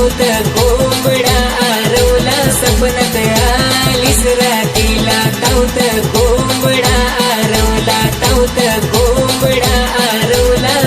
धावत कोंबडा आरवला सपनात आलीस रातीला धावत कोंबडा आरवला धावत कोंबडा आरवला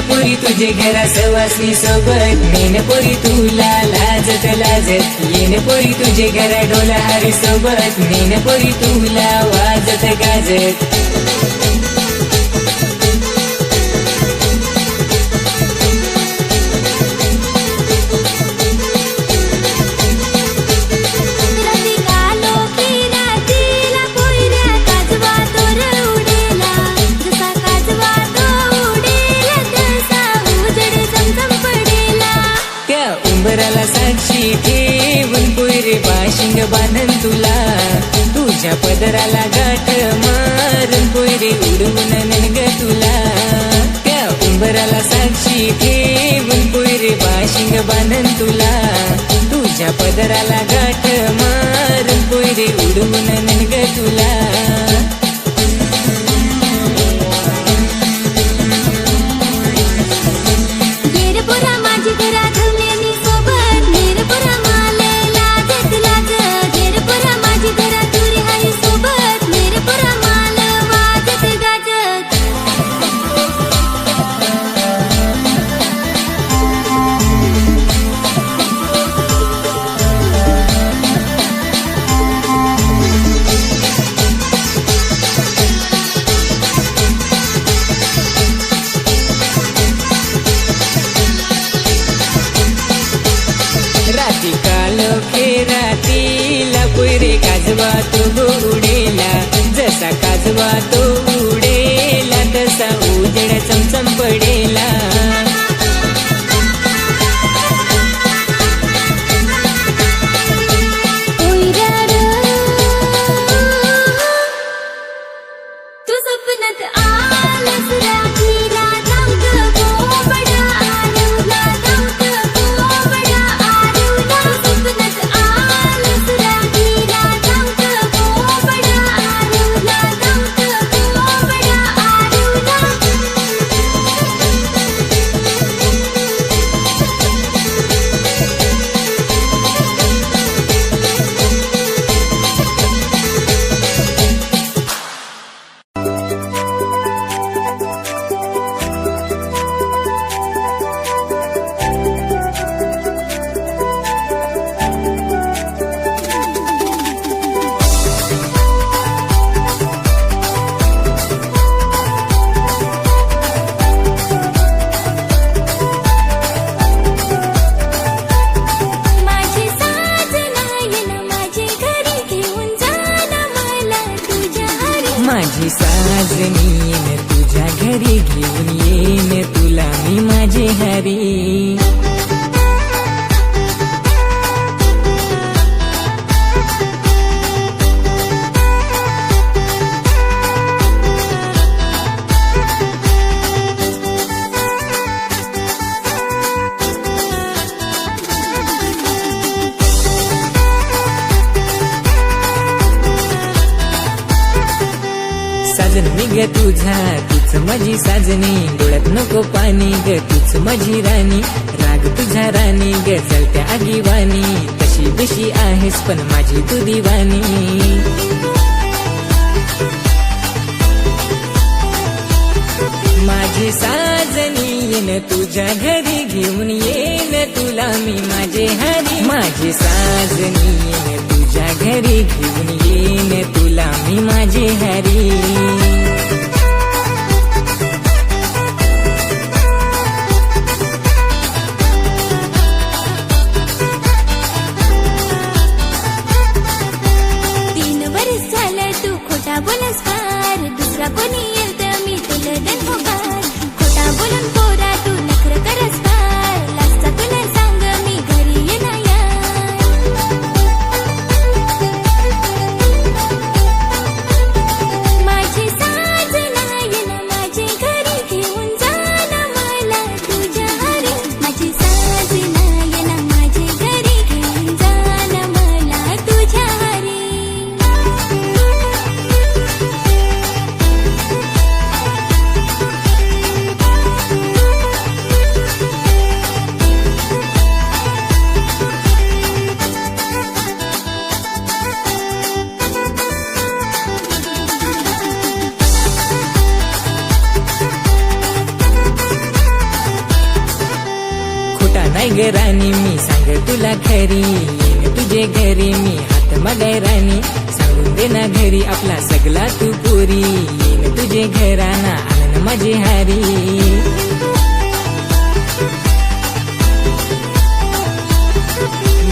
पोरी तुझे घरा सवासनी सोबत नेन पोरी तुला लाजत लाजत येन पोरी तुझे घरा डोला हारी सोबत नेन पोरी तुला वाजत गाजत उंबराला साक्षी ठेवून पोरी बाशिंग बांधन तुला तुझ्या पदराला गाठ मारून पोरी उडवून ननग तुला त्या उंबराला साक्षी ठेवून पोरी बाशिंग बांधन तुला तुझ्या पदराला गाठ मारून पोरी उडवून ननग तुला रातीला पोरे काजवा तो उडेला जसा काजवा तो उडेला तसा उजेड चमचम पडेला तू सपनात आलास रातीला धावत कोंबडा आरवला धावत कोंबडा आरवला सपनात आलास रातीला धावत कोंबडा आरवला धावत कोंबडा आरवला माझी साजनी येन तुझ्या घरी घेऊन येन तुला मी माझे हरी साजन मी ग तुझा तूच माझी साजनी डोळ्यात नको पाणी ग तूच माझी राणी राग तुझा राणी ग जळत्या आगीवाणी तशी बेशी आहेस पण माझी तू दिवाणी माझी साजनी येन तुझ्या घरी घेऊन येन तुला मी माझे हरी माझी साजनी येन तुझ्या घरी घेऊन येन तुला मी माझे हरी कोणी येत मी तुला देन होकार खोटा बोलून पोरा तू नखर करस फार लाजचा तुला सांग मी घरी येना यार माझी साजना येना माझे घरी घेऊन जाना मला तुझ्या हरी माझी साजना येना माझे घरी घेऊन जाना मला तुझ्या हरी खोटा नाही ग राणी मी सांग तुला खरी येईन तुझे घरी मी हात मागाय राणी सांगून दे ना घरी आपला सगळा तू पुरी येईन तुझे घराना आनंद माझे हारी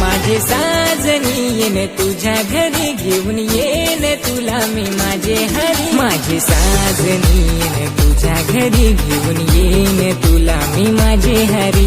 माझे साजनी येन तुझ्या घरी घेऊन येन तुला मी माझे हरी माझे साजनी येन तुझ्या घरी घेऊन येन तुला मी माझे हरी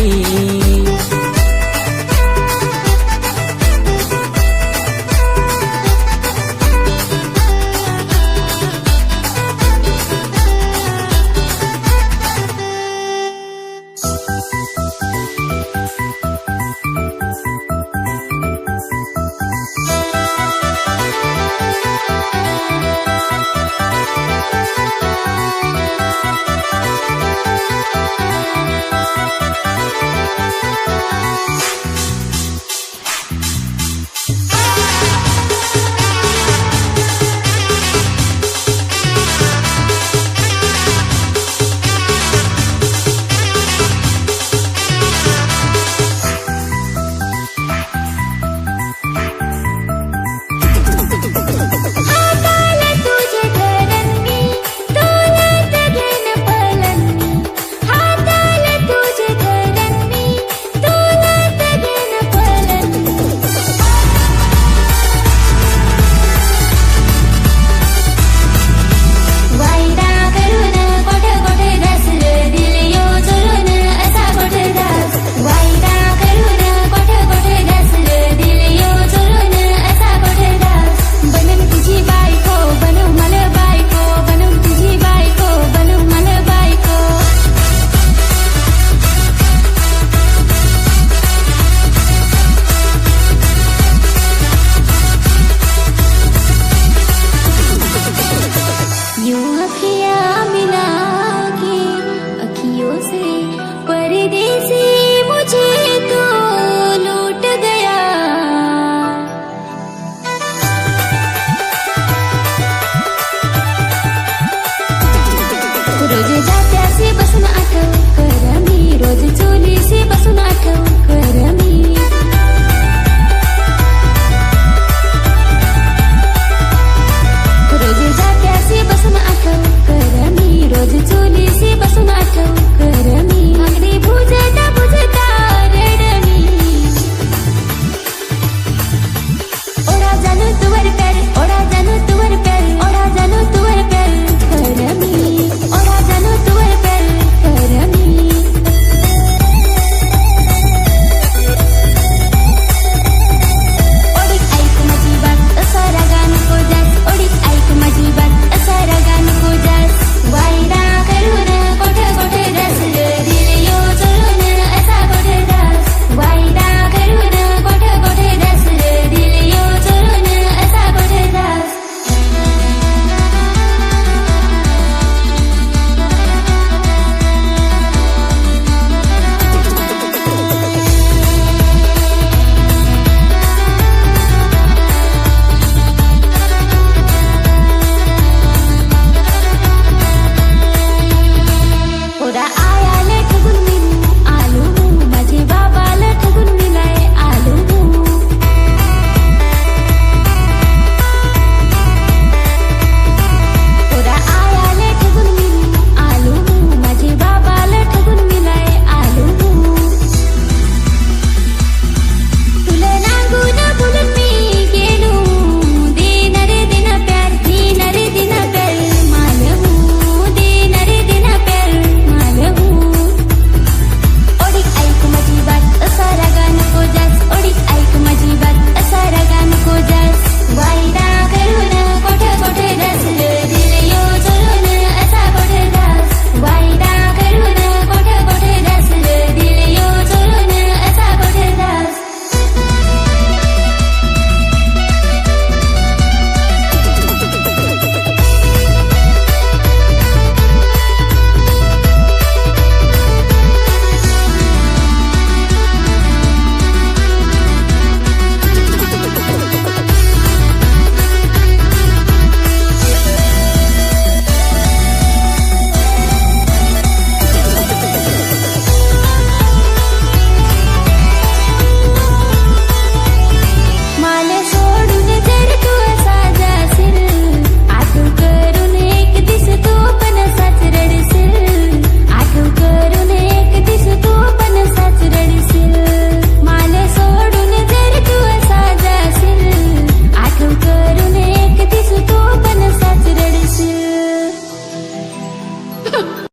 चल